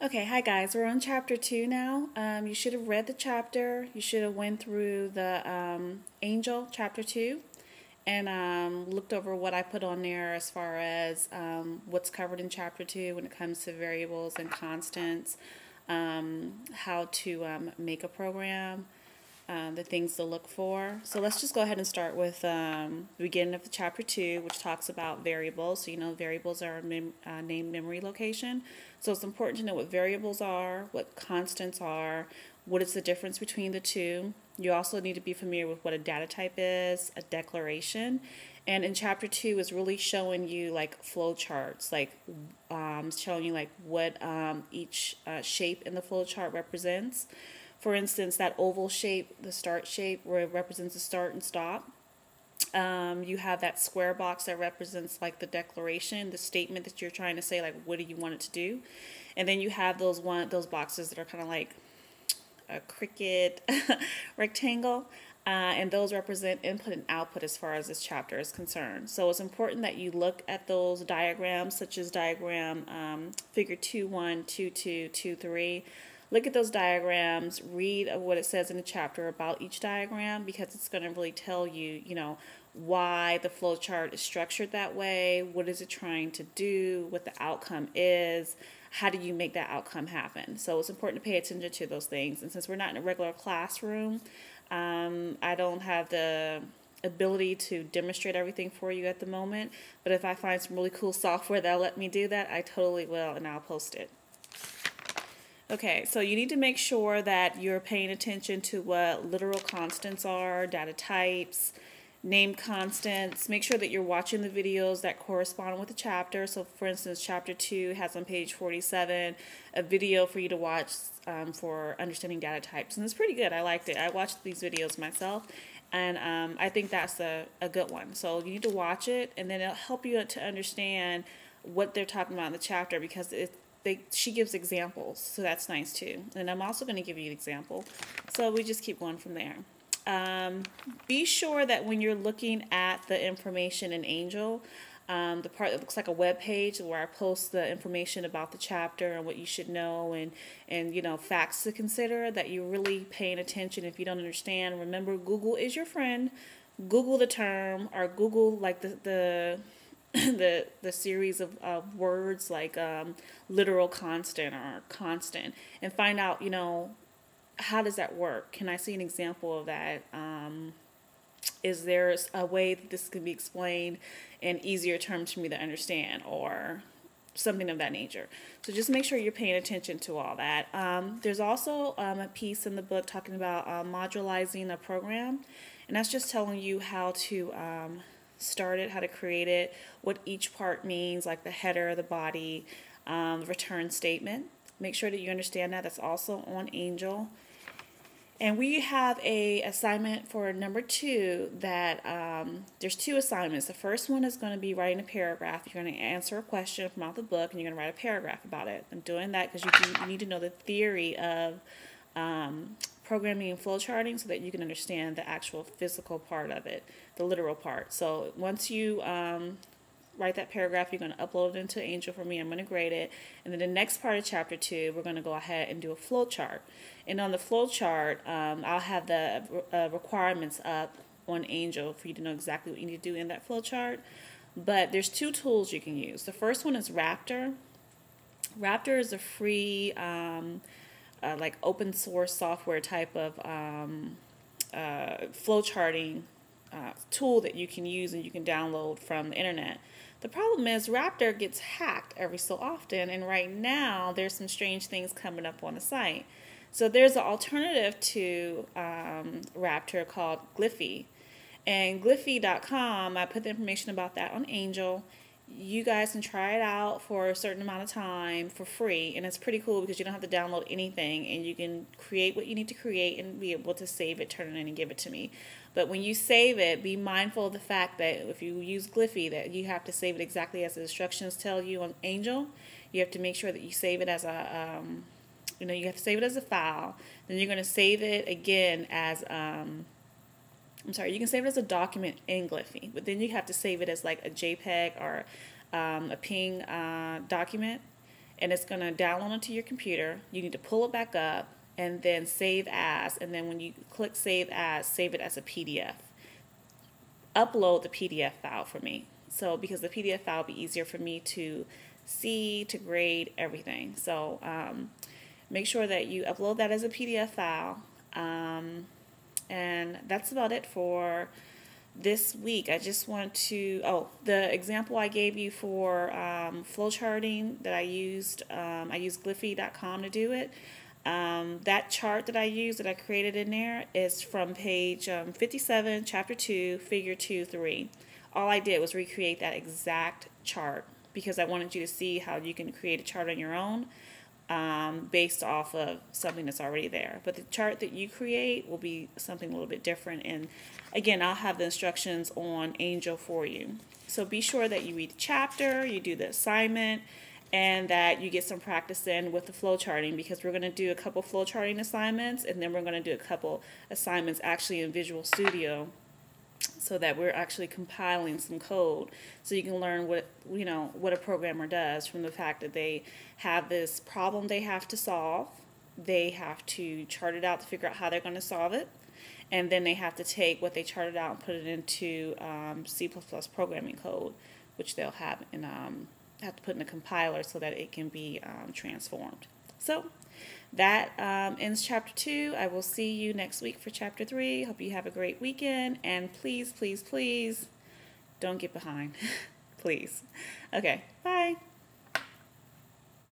Okay, hi guys. We're on chapter 2 now. You should have read the chapter. You should have went through the Angel chapter 2 and looked over what I put on there as far as what's covered in chapter 2 when it comes to variables and constants, how to make a program, the things to look for. So let's just go ahead and start with the beginning of the chapter 2, which talks about variables. So you know variables are named memory location. So it's important to know what variables are, what constants are, what is the difference between the two. You also need to be familiar with what a data type is, a declaration. And in chapter 2 is really showing you like flow charts, like showing you like what each shape in the flow chart represents. For instance, that oval shape, the start shape, where it represents the start and stop. You have that square box that represents like the declaration, the statement that you're trying to say, like what do you want it to do, and then you have those boxes that are kind of like a cricket rectangle, and those represent input and output as far as this chapter is concerned. So it's important that you look at those diagrams, such as diagram figure 2.1, 2.2, 2.3. Look at those diagrams, read what it says in the chapter about each diagram, because it's going to really tell you, why the flow chart is structured that way, what is it trying to do, what the outcome is, how do you make that outcome happen. So it's important to pay attention to those things. And since we're not in a regular classroom, I don't have the ability to demonstrate everything for you at the moment, but if I find some really cool software that'll let me do that, I totally will, and I'll post it. Okay, so you need to make sure that you're paying attention to what literal constants are, data types, named constants. Make sure that you're watching the videos that correspond with the chapter. So for instance, chapter 2 has on page 47 a video for you to watch for understanding data types. And it's pretty good. I liked it. I watched these videos myself, and I think that's a good one. So you need to watch it, and then it'll help you to understand what they're talking about in the chapter, because she gives examples, so that's nice too. And I'm also going to give you an example. So we just keep going from there. Be sure that when you're looking at the information in Angel, the part that looks like a web page where I post the information about the chapter and what you should know, and facts to consider, that you're really paying attention. If you don't understand, remember, Google is your friend. Google the term, or Google like the the series of words like literal constant or constant, and find out, how does that work? Can I see an example of that? Is there a way that this can be explained in easier terms for me to understand, or something of that nature? So just make sure you're paying attention to all that. There's also a piece in the book talking about modularizing a program, and that's just telling you how to start it, how to create it, what each part means, like the header, the body, the return statement. Make sure that you understand that. That's also on Angel. And we have a assignment for number 2 that there's 2 assignments. The first one is going to be writing a paragraph. You're going to answer a question from out the book, and you're going to write a paragraph about it. I'm doing that because you need to know the theory of programming and flowcharting, so that you can understand the actual physical part of it, the literal part. So once you write that paragraph, you're going to upload it into Angel for me. I'm going to grade it. And then the next part of chapter 2, we're going to go ahead and do a flow chart. And on the flow chart, I'll have the requirements up on Angel for you to know exactly what you need to do in that flow chart. But there's 2 tools you can use. The first one is Raptor. Raptor is a free like open source software type of flow charting tool that you can use and you can download from the internet. The problem is Raptor gets hacked every so often, and right now there's some strange things coming up on the site. So there's an alternative to Raptor called Gliffy. And Gliffy.com, I put the information about that on Angel. You guys can try it out for a certain amount of time for free, and it's pretty cool because you don't have to download anything, and you can create what you need to create and be able to save it, turn it in, and give it to me. But when you save it, be mindful of the fact that if you use Gliffy, that you have to save it exactly as the instructions tell you on Angel. You have to make sure that you save it as a you have to save it as a file. Then you're going to save it again as you can save it as a document in Gliffy, but then you have to save it as like a JPEG or a PNG document. and it's going to download onto your computer. You need to pull it back up and then save as, and then when you click save as, save it as a PDF. Upload the PDF file for me. So because the PDF file will be easier for me to see, to grade, everything. So make sure that you upload that as a PDF file. And that's about it for this week. I just want to, the example I gave you for flowcharting that I used Glyphy.com to do it. That chart that I used, that I created in there, is from page 57, chapter 2, figure 2-3. All I did was recreate that exact chart because I wanted you to see how you can create a chart on your own based off of something that's already there. But the chart that you create will be something a little bit different. And again, I'll have the instructions on Angel for you. So be sure that you read the chapter, you do the assignment, and that you get some practice in with the flow charting, because we're going to do a couple flow charting assignments, and then we're going to do a couple assignments actually in Visual Studio, so that we're actually compiling some code so you can learn what a programmer does, from the fact that they have this problem they have to solve, they have to chart it out to figure out how they're going to solve it, and then they have to take what they charted out and put it into C++ programming code, which they'll have to put in a compiler so that it can be transformed. So that ends chapter 2. I will see you next week for chapter 3. Hope you have a great weekend, and please, please, please don't get behind. Please. Okay, bye.